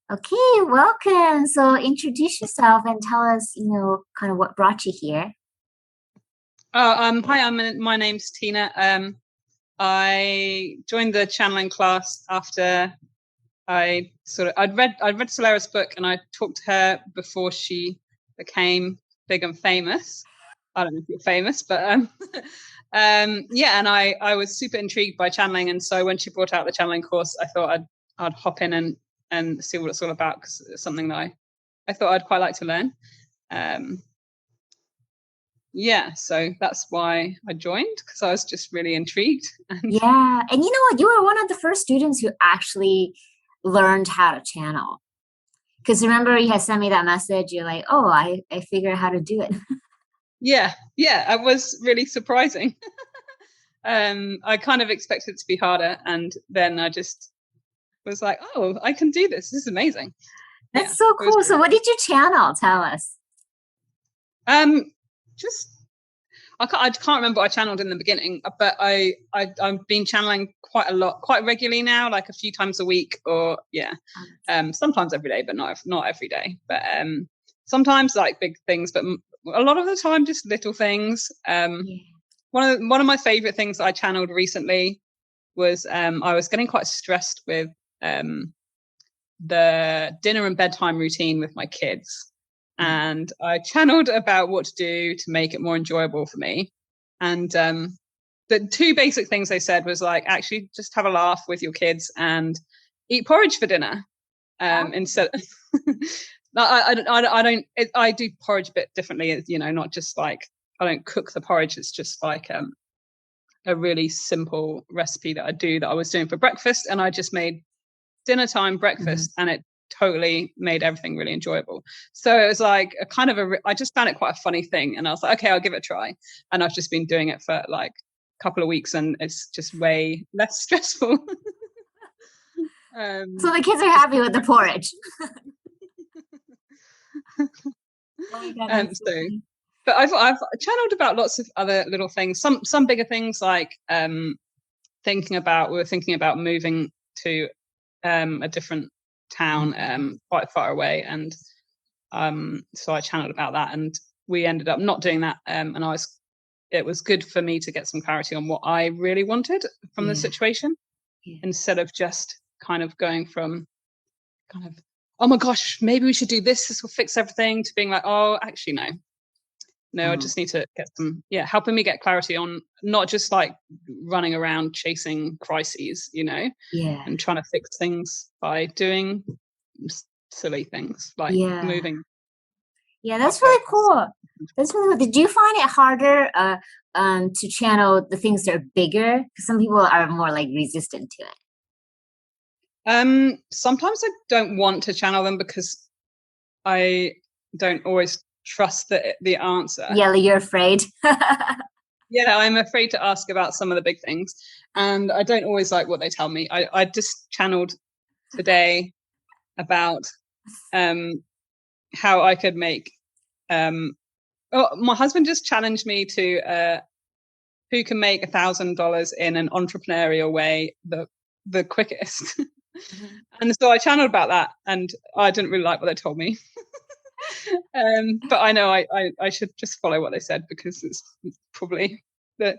Okay, welcome. So introduce yourself and tell us, kind of what brought you here. Hi, my name's Tina. I joined the channeling class after I'd read Solera's book, and I talked to her before she became big and famous. I don't know if you're famous, but yeah, and I was super intrigued by channeling, and so when she brought out the channeling course, I thought I'd hop in and see what it's all about, because it's something that I thought I'd quite like to learn. Yeah, so that's why I joined, because I was just really intrigued. Yeah. And you know what? You were one of the first students who actually learned how to channel. Because remember, you had sent me that message. You're like, oh, I figured out how to do it. Yeah, it was really surprising. I kind of expected it to be harder, and then I just was like, oh, I can do this. This is amazing. That's so cool. So what did you channel? Tell us. Just I can't remember what I channeled in the beginning, but I've been channeling quite a lot, quite regularly now, like a few times a week, or sometimes every day, but not every day. But sometimes like big things, but a lot of the time just little things. One of my favorite things that I channeled recently was I was getting quite stressed with the dinner and bedtime routine with my kids. And I channeled about what to do to make it more enjoyable for me. And the two basic things they said was like, actually just have a laugh with your kids and eat porridge for dinner. Instead, I do porridge a bit differently, not just like, I don't cook the porridge. It's just like a really simple recipe that I was doing for breakfast, and I just made dinner time breakfast, and it totally made everything really enjoyable. So it was like I just found it quite a funny thing, and I was like, okay, I'll give it a try. And I've just been doing it for like a couple of weeks, and it's just way less stressful. So the kids are happy with the porridge. Oh my God, but I've channeled about lots of other little things, some bigger things, like we were thinking about moving to a different town quite far away, and so I channeled about that, and we ended up not doing that, and it was good for me to get some clarity on what I really wanted from the situation, instead of just kind of going from oh my gosh, maybe we should do this will fix everything, to being like, oh, actually no, I just need to get some, helping me get clarity on not just like running around chasing crises, and trying to fix things by doing silly things like moving. Yeah, that's really cool. That's really cool. Did you find it harder to channel the things that are bigger? Because some people are more like resistant to it. Sometimes I don't want to channel them because I don't always trust the answer. Yeah, like you're afraid. Yeah, I'm afraid to ask about some of the big things, and I don't always like what they tell me. I just channeled today about how I could make my husband just challenged me to who can make $1,000 in an entrepreneurial way the quickest. And so I channeled about that, and I didn't really like what they told me. But I know I should just follow what they said, because it's probably the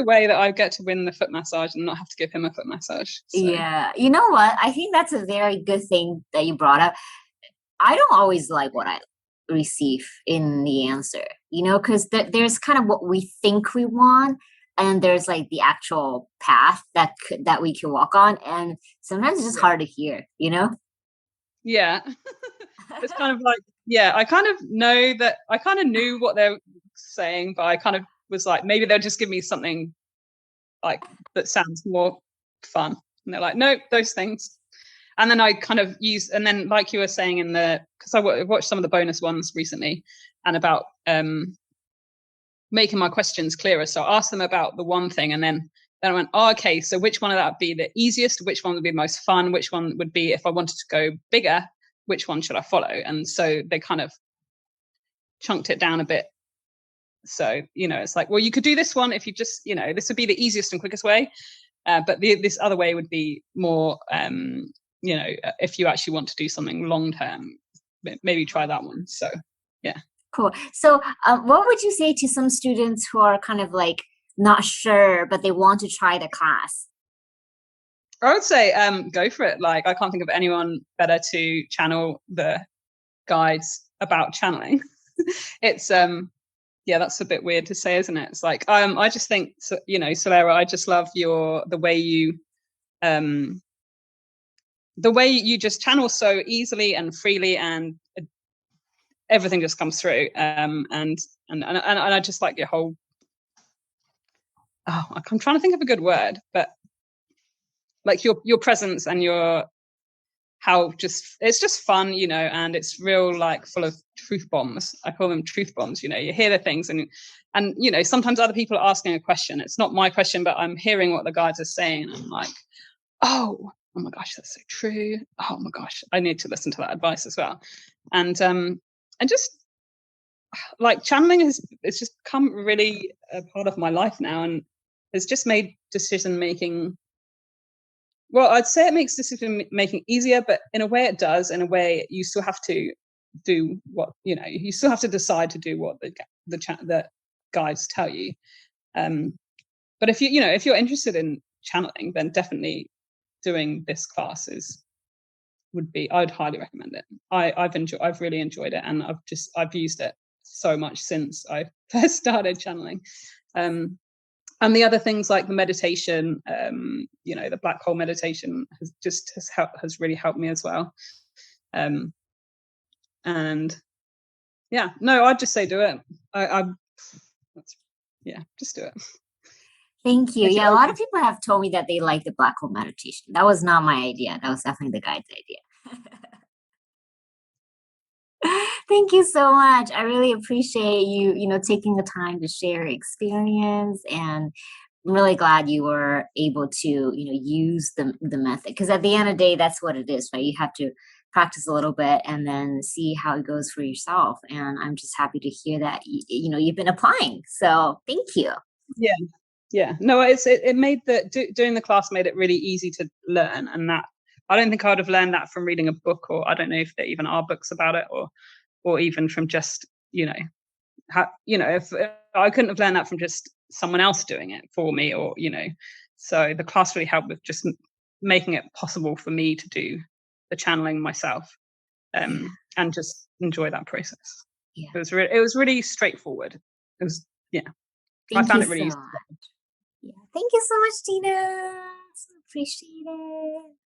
way that I get to win the foot massage and not have to give him a foot massage. So. Yeah. You know what? I think that's a very good thing that you brought up. I don't always like what I receive in the answer, because there's kind of what we think we want, and there's like the actual path that we can walk on, and sometimes it's just hard to hear. Yeah. It's kind of like, I kind of know that I kind of knew what they're saying, but I kind of was like, maybe they'll just give me something like that sounds more fun, and they're like, no, those things. And then I kind of and then like you were saying because I watched some of the bonus ones recently, and about making my questions clearer. So I asked them about the one thing, and then I went, oh, okay, so which one of that would be the easiest? Which one would be the most fun? Which one would be, if I wanted to go bigger, which one should I follow? And so they kind of chunked it down a bit. So, it's like, well, you could do this one if you just, this would be the easiest and quickest way. But this other way would be more if you actually want to do something long term, maybe try that one. So yeah. Cool. So what would you say to some students who are kind of like not sure, but they want to try the class? I would say go for it. Like, I can't think of anyone better to channel the guides about channeling. It's yeah, that's a bit weird to say, isn't it? It's like I just think, Solera, I just love the way you just channel so easily and freely, and everything just comes through. And I just like your whole, I'm trying to think of a good word, but like your presence and your how it's just fun, and it's real, like, full of truth bombs. I call them truth bombs. You hear the things, and sometimes other people are asking a question. It's not my question, but I'm hearing what the guides are saying, and I'm like, oh my gosh, that's so true. Oh my gosh, I need to listen to that advice as well. And just like channeling it's just become really a part of my life now, and it's just made decision making. Well, I'd say it makes decision making easier, but in a way it does. In a way, you still have to do what you still have to decide to do what the guides tell you. But if if you're interested in channeling, then definitely doing this class I'd highly recommend it. I've really enjoyed it, and I've used it so much since I first started channeling. And the other things like the meditation, the black hole meditation has really helped me as well. And yeah, no, I'd just say do it. Just do it. Thank you. Yeah, a lot of people have told me that they like the black hole meditation. That was not my idea. That was definitely the guide's idea. Thank you so much. I really appreciate you, taking the time to share your experience, and I'm really glad you were able to, use the method, because at the end of the day, that's what it is, right? You have to practice a little bit and then see how it goes for yourself. And I'm just happy to hear that you've been applying. So thank you. Yeah. No, it made doing the class made it really easy to learn, and that I don't think I would have learned that from reading a book, or I don't know if there even are books about it, or even from just if I couldn't have learned that from just someone else doing it for me, or so the class really helped with just making it possible for me to do the channeling myself, and just enjoy that process. Yeah. It was really straightforward. It was Thank I found you it really so much. Yeah. Thank you so much, Tina. Appreciate it.